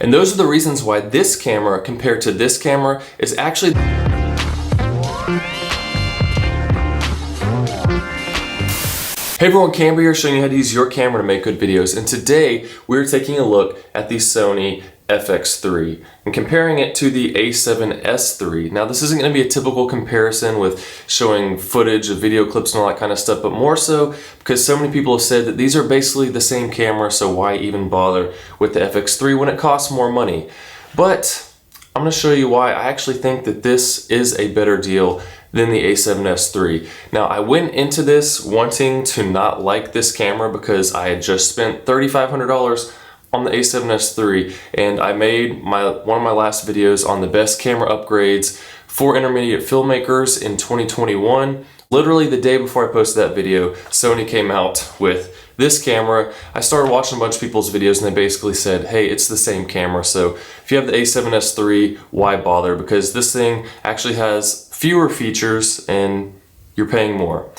And those are the reasons why this camera compared to this camera is actually... Hey everyone, Camber here, showing you how to use your camera to make good videos. And today we're taking a look at the Sony FX3 and comparing it to the a7S III. Now this isn't going to be a typical comparison with showing footage of video clips and all that kind of stuff, but more so because so many people have said that these are basically the same camera, so why even bother with the FX3 when it costs more money? But I'm going to show you why I actually think that this is a better deal than the a7S III. Now I went into this wanting to not like this camera because I had just spent $3,500 on the a7S III, and I made one of my last videos on the best camera upgrades for intermediate filmmakers in 2021. Literally the day before I posted that video, Sony came out with this camera. I started watching a bunch of people's videos and they basically said, hey, it's the same camera, so if you have the a7S III, why bother? Because this thing actually has fewer features and you're paying more.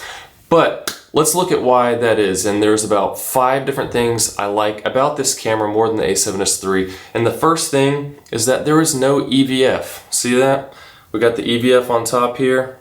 But let's look at why that is, and there's about 5 different things I like about this camera more than the a7S III. And the first thing is that there is no EVF. See that? We got the EVF on top here.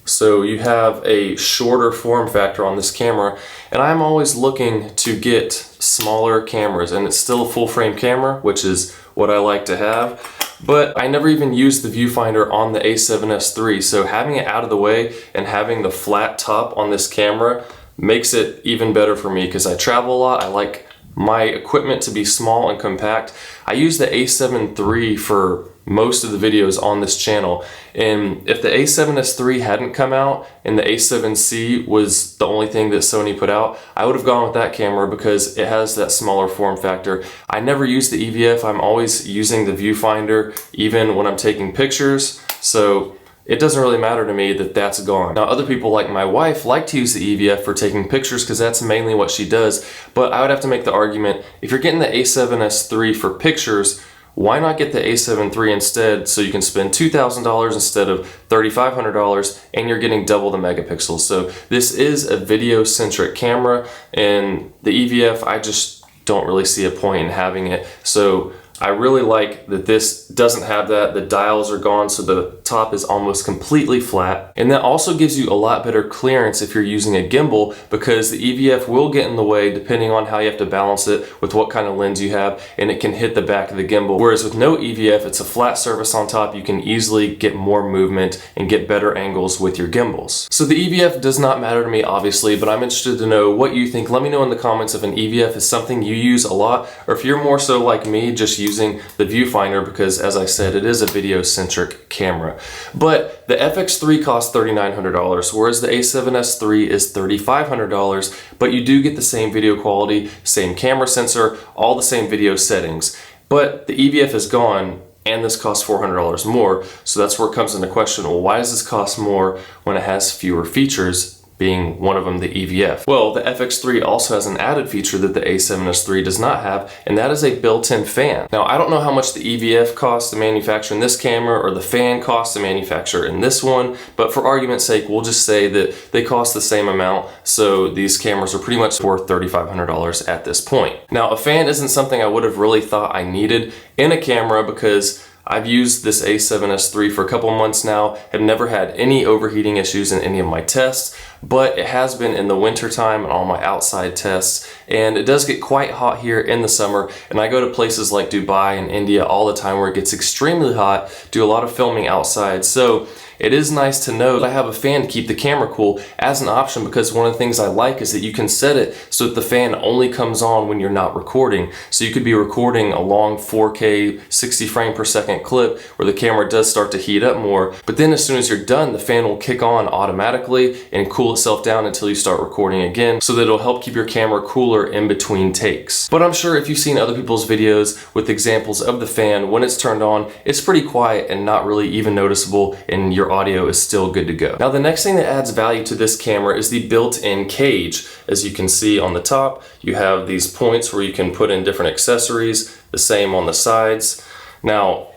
So you have a shorter form factor on this camera, and I'm always looking to get smaller cameras, and it's still a full frame camera, which is what I like to have. But I never even used the viewfinder on the a7S III, so having it out of the way and having the flat top on this camera makes it even better for me because I travel a lot. I like my equipment to be small and compact. I use the a7 III for most of the videos on this channel, and if the a7S III hadn't come out and the a7Siii was the only thing that Sony put out, I would have gone with that camera because it has that smaller form factor. I never use the EVF. I'm always using the viewfinder even when I'm taking pictures, so it doesn't really matter to me that that's gone. Now other people like my wife like to use the EVF for taking pictures because that's mainly what she does, but I would have to make the argument, if you're getting the a7S III for pictures, why not get the a7 III instead, so you can spend $2,000 instead of $3,500 and you're getting double the megapixels. So this is a video-centric camera, and the EVF, I just don't really see a point in having it. So I really like that this doesn't have that. The dials are gone, so the top is almost completely flat. And that also gives you a lot better clearance if you're using a gimbal, because the EVF will get in the way depending on how you have to balance it with what kind of lens you have, and it can hit the back of the gimbal. Whereas with no EVF, it's a flat surface on top. You can easily get more movement and get better angles with your gimbals. So the EVF does not matter to me, obviously, but I'm interested to know what you think. Let me know in the comments if an EVF is something you use a lot, or if you're more so like me, just using the viewfinder, because as I said, it is a video-centric camera. But the FX3 costs $3,900, whereas the a7S III is $3,500, but you do get the same video quality, same camera sensor, all the same video settings. But the EVF is gone, and this costs $400 more, so that's where it comes into question. Well, why does this cost more when it has fewer features, being one of them the EVF? Well, the FX3 also has an added feature that the a7S III does not have, and that is a built-in fan. Now, I don't know how much the EVF costs to manufacture in this camera or the fan costs to manufacture in this one, but for argument's sake, we'll just say that they cost the same amount, so these cameras are pretty much worth $3,500 at this point. Now, a fan isn't something I would have really thought I needed in a camera because I've used this a7S III for a couple months now, have never had any overheating issues in any of my tests, but it has been in the winter time and all my outside tests, and it does get quite hot here in the summer, and I go to places like Dubai and India all the time where it gets extremely hot, do a lot of filming outside, so it is nice to know that I have a fan to keep the camera cool as an option, because one of the things I like is that you can set it so that the fan only comes on when you're not recording. So you could be recording a long 4K 60 frame per second clip where the camera does start to heat up more, but then as soon as you're done, the fan will kick on automatically and cool itself down until you start recording again, so that it'll help keep your camera cooler in between takes. But I'm sure if you've seen other people's videos with examples of the fan, when it's turned on, it's pretty quiet and not really even noticeable, and your audio is still good to go. Now the next thing that adds value to this camera is the built-in cage. As you can see on the top, you have these points where you can put in different accessories, the same on the sides. Now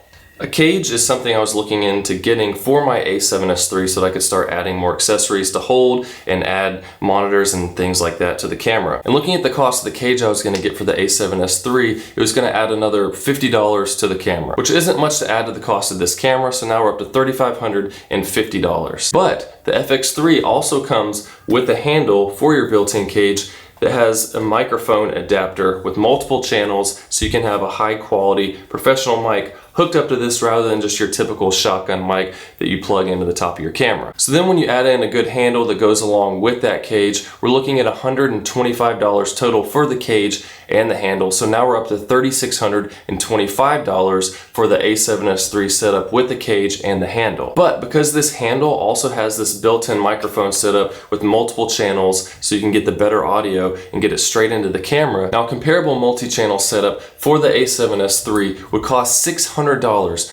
A cage is something I was looking into getting for my a7S III so that I could start adding more accessories to hold and add monitors and things like that to the camera. And looking at the cost of the cage I was going to get for the a7S III, it was going to add another $50 to the camera, which isn't much to add to the cost of this camera, so now we're up to $3,550. But the FX3 also comes with a handle for your built-in cage that has a microphone adapter with multiple channels, so you can have a high quality professional mic hooked up to this rather than just your typical shotgun mic that you plug into the top of your camera. So then when you add in a good handle that goes along with that cage, we're looking at $125 total for the cage and the handle. So now we're up to $3,625 for the a7S III setup with the cage and the handle. But because this handle also has this built-in microphone setup with multiple channels so you can get the better audio and get it straight into the camera, now a comparable multi-channel setup for the a7S III would cost $600.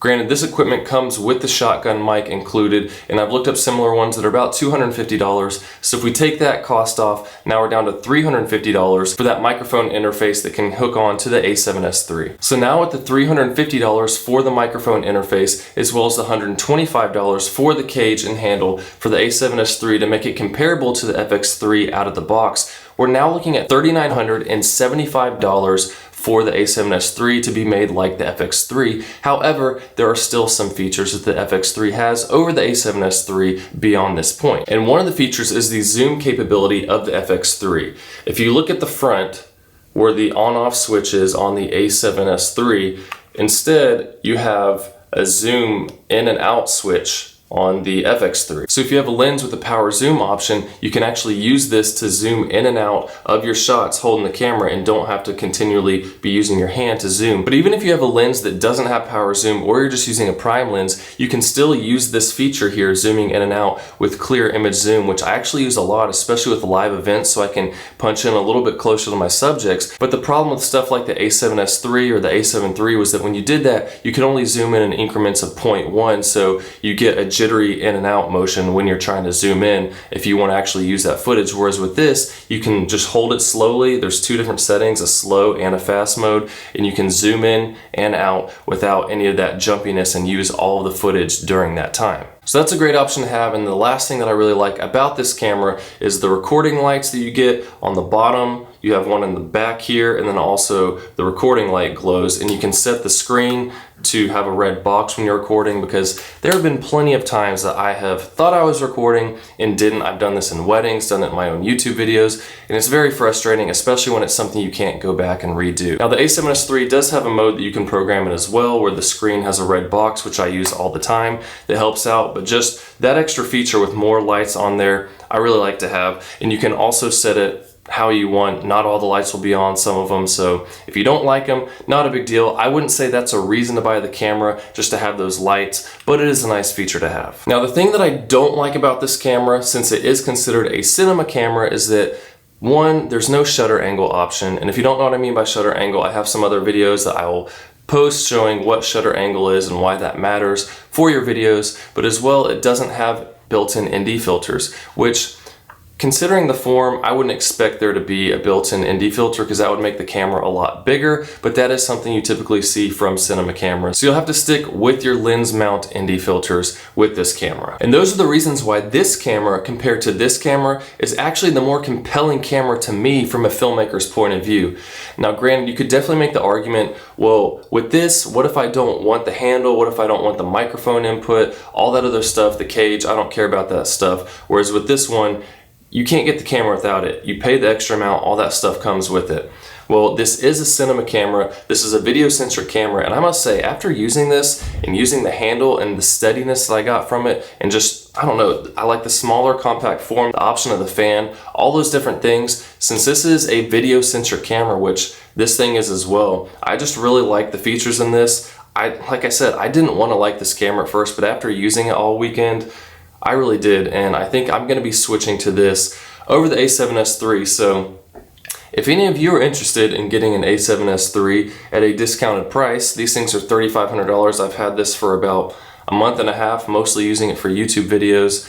Granted, this equipment comes with the shotgun mic included, and I've looked up similar ones that are about $250. So if we take that cost off, now we're down to $350 for that microphone interface that can hook on to the a7S III. So now with the $350 for the microphone interface, as well as the $125 for the cage and handle for the a7S III to make it comparable to the FX3 out of the box, we're now looking at $3,975 for the a7S III to be made like the FX3. However, there are still some features that the FX3 has over the a7S III beyond this point. And one of the features is the zoom capability of the FX3. If you look at the front, where the on-off switch is on the a7S III, instead you have a zoom in and out switch on the FX3. So if you have a lens with a power zoom option, you can actually use this to zoom in and out of your shots holding the camera and don't have to continually be using your hand to zoom. But even if you have a lens that doesn't have power zoom, or you're just using a prime lens, you can still use this feature here, zooming in and out with clear image zoom, which I actually use a lot, especially with live events, so I can punch in a little bit closer to my subjects. But the problem with stuff like the a7S III or the a7 III was that when you did that, you could only zoom in increments of 0.1, so you get a jittery in and out motion when you're trying to zoom in if you want to actually use that footage. Whereas with this, you can just hold it slowly. There's two different settings, a slow and a fast mode, and you can zoom in and out without any of that jumpiness and use all of the footage during that time. So that's a great option to have. And the last thing that I really like about this camera is the recording lights that you get on the bottom. You have one in the back here, and then also the recording light glows, and you can set the screen to have a red box when you're recording, because there have been plenty of times that I have thought I was recording and didn't. I've done this in weddings, done it in my own YouTube videos, and it's very frustrating, especially when it's something you can't go back and redo. Now the a7S III does have a mode that you can program it as well, where the screen has a red box, which I use all the time. That helps out, but just that extra feature with more lights on there, I really like to have. And you can also set it how you want. Not all the lights will be on, some of them, so if you don't like them, not a big deal. I wouldn't say that's a reason to buy the camera, just to have those lights, but it is a nice feature to have. Now the thing that I don't like about this camera, since it is considered a cinema camera, is that one, there's no shutter angle option. And if you don't know what I mean by shutter angle, I have some other videos that I will post showing what shutter angle is and why that matters for your videos. But as well, it doesn't have built-in ND filters, which, considering the form, I wouldn't expect there to be a built-in ND filter, because that would make the camera a lot bigger, but that is something you typically see from cinema cameras. So you'll have to stick with your lens mount ND filters with this camera. And those are the reasons why this camera, compared to this camera, is actually the more compelling camera to me from a filmmaker's point of view. Now granted, you could definitely make the argument, well, with this, what if I don't want the handle? What if I don't want the microphone input? All that other stuff, the cage, I don't care about that stuff. Whereas with this one, you can't get the camera without it. You pay the extra amount, all that stuff comes with it. Well, this is a cinema camera. This is a video-centric camera, and I must say, after using this and using the handle and the steadiness that I got from it, and just, I don't know, I like the smaller compact form, the option of the fan, all those different things. Since this is a video-centric camera, which this thing is as well, I just really like the features in this. Like I said, I didn't want to like this camera at first, but after using it all weekend, I really did, and I think I'm going to be switching to this over the a7S III. So if any of you are interested in getting an a7S III at a discounted price, these things are $3,500. I've had this for about a month and a half, mostly using it for YouTube videos.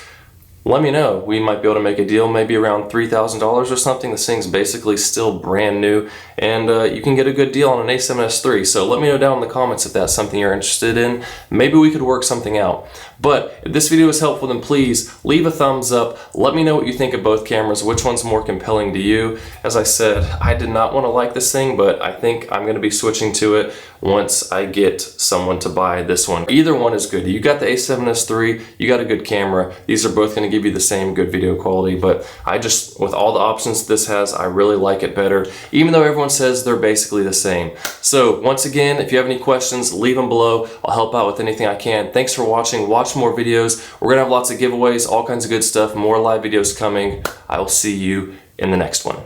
let me know. We might be able to make a deal, maybe around $3,000 or something. This thing's basically still brand new, and you can get a good deal on an a7S III. So let me know down in the comments if that's something you're interested in. Maybe we could work something out. But if this video was helpful, then please leave a thumbs up. Let me know what you think of both cameras, which one's more compelling to you. As I said, I did not want to like this thing, but I think I'm going to be switching to it once I get someone to buy this one. Either one is good. You got the a7S III, you got a good camera. These are both going to give you the same good video quality, but I just, with all the options this has, I really like it better, even though everyone says they're basically the same. So once again, if you have any questions, leave them below. I'll help out with anything I can. Thanks for watching. Watch more videos. We're gonna have lots of giveaways, all kinds of good stuff, more live videos coming. I will see you in the next one.